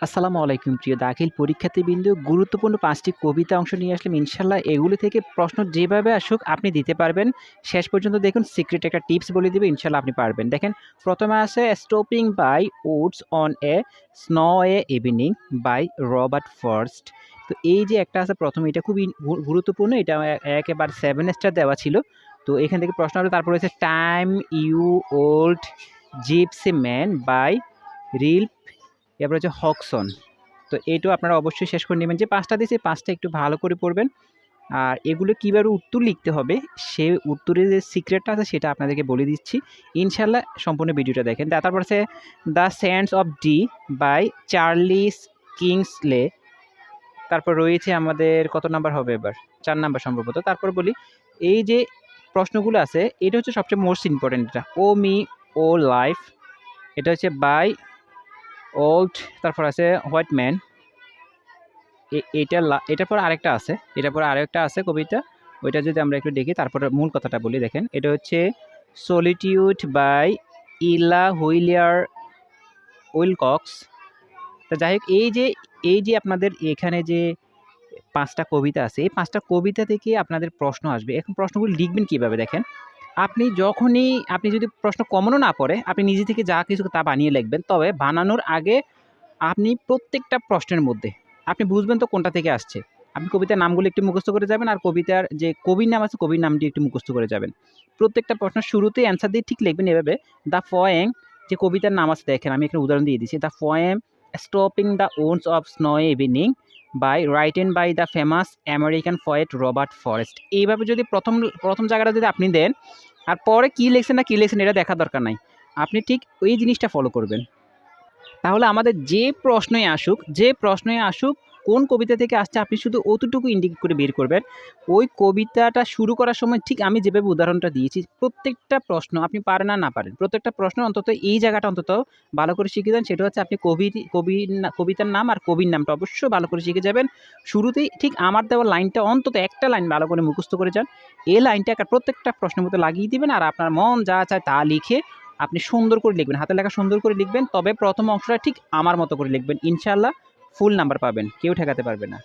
আসসালামু আলাইকুম প্রিয় দাখিল পরীক্ষার্থীবৃন্দ। গুরুত্বপূর্ণ ৫ টি কবিতা অংশ নিয়ে আসলাম ইনশাআল্লাহ। এগুলি থেকে প্রশ্ন যেভাবে আসুক আপনি দিতে পারবেন। শেষ পর্যন্ত দেখুন সিক্রেট একটা টিপস বলে দিবে, ইনশাআল্লাহ আপনি পারবেন। দেখেন, প্রথমে আছে stopping by woods on a snowy evening by Robert Frost. তো এই যে একটা আছে প্রথমে, এটা খুবই গুরুত্বপূর্ণ। এটা একেবারে 7 স্টার দেওয়া ছিল। তো এখান থেকে প্রশ্ন হবে। তারপরে হচ্ছে time you old gipsy man by রিল, এরপর হচ্ছে হকসন। তো এইটাও আপনারা অবশ্যই শেষ করে নেবেন। যে ৫টা দিয়েছি ৫টা একটু ভালো করে পড়বেন। আর এগুলো কীভাবে উত্তর লিখতে হবে, সে উত্তরের যে সিক্রেটটা আছে সেটা আপনাদেরকে বলে দিচ্ছি। ইনশাআল্লাহ সম্পূর্ণ ভিডিওটা দেখেন। তারপর আছে the sands of Dee by Charles Kingsley. তারপর রয়েছে আমাদের কত নাম্বার হবে এবার? ৪ নাম্বার সম্ভবত। তারপর বলি, এই যে প্রশ্নগুলো আছে এটা হচ্ছে সবচেয়ে মোস্ট ইম্পর্টেন্ট। এটা ও মি ও লাইফ, এটা হচ্ছে বাই ওল্ড। তারপর আছে হোয়াইট ম্যান। এটার পর আরেকটা আছে, এটার পর আরেকটা আছে কবিতা। ওইটা যদি আমরা একটু দেখি, তারপরে মূল কথাটা বলি। দেখেন, এটা হচ্ছে সলিটিউড বাই ইলা উইলকক্স। তো যাই হোক, এই যে আপনাদের এখানে যে ৫টা কবিতা আছে, এই ৫টা কবিতা থেকে আপনাদের প্রশ্ন আসবে। এখন প্রশ্নগুলো লিখবেন কীভাবে দেখেন, আপনি যদি প্রশ্ন কমনও না পড়ে, আপনি নিজে থেকে যা কিছু তা বানিয়ে লিখবেন। তবে বানানোর আগে আপনি প্রত্যেকটা প্রশ্নের মধ্যে আপনি বুঝবেন তো কোনটা থেকে আসছে। আপনি কবিতার নামগুলো একটু মুখস্থ করে যাবেন, আর কবিতার যে কবির নাম আছে কবির নামটি একটু মুখস্থ করে যাবেন। প্রত্যেকটা প্রশ্নের শুরুতেই অ্যান্সার দিয়ে ঠিক লিখবেন এভাবে। দ্য পোয়েম, যে কবিতার নাম আছে দেখেন, আমি এখানে উদাহরণ দিয়ে দিচ্ছি। The poem stopping the woods of snowy evening by written by the famous American poet Robert Frost. এইভাবে যদি প্রথম জায়গাটা যদি আপনি দেন, আর পরে কী লিখছেন না কী লিখছেন এটা দেখার দরকার নাই। আপনি ঠিক ওই জিনিসটা ফলো করবেন। তাহলে আমাদের যে প্রশ্নই আসুক, কোন কবিতা থেকে আসছে আপনি শুধু অতটুকু ইন্ডিকেট করে বের করবেন। ওই কবিতাটা শুরু করার সময় ঠিক আমি যেভাবে উদাহরণটা দিয়েছি, প্রত্যেকটা প্রশ্ন আপনি পারেন আর না পারেন, প্রত্যেকটা প্রশ্ন অন্তত এই জায়গাটা অন্তত ভালো করে শিখে যান। সেটা হচ্ছে আপনি কবিতার নাম আর কবির নামটা অবশ্যই ভালো করে শিখে যাবেন। শুরুতেই ঠিক আমার দেওয়া লাইনটা, অন্তত একটা লাইন ভালো করে মুখস্থ করে যান। এই লাইনটা প্রত্যেকটা প্রশ্নের মধ্যে লাগিয়ে দিবেন, আর আপনার মন যা চায় তা লিখে আপনি সুন্দর করে লিখবেন। হাতের লেখা সুন্দর করে লিখবেন। তবে প্রথম অংশটা ঠিক আমার মতো করে লিখবেন। ইনশাআল্লাহ ফুল নাম্বার পাবেন। কেউ ঠেকাতে পারবে না।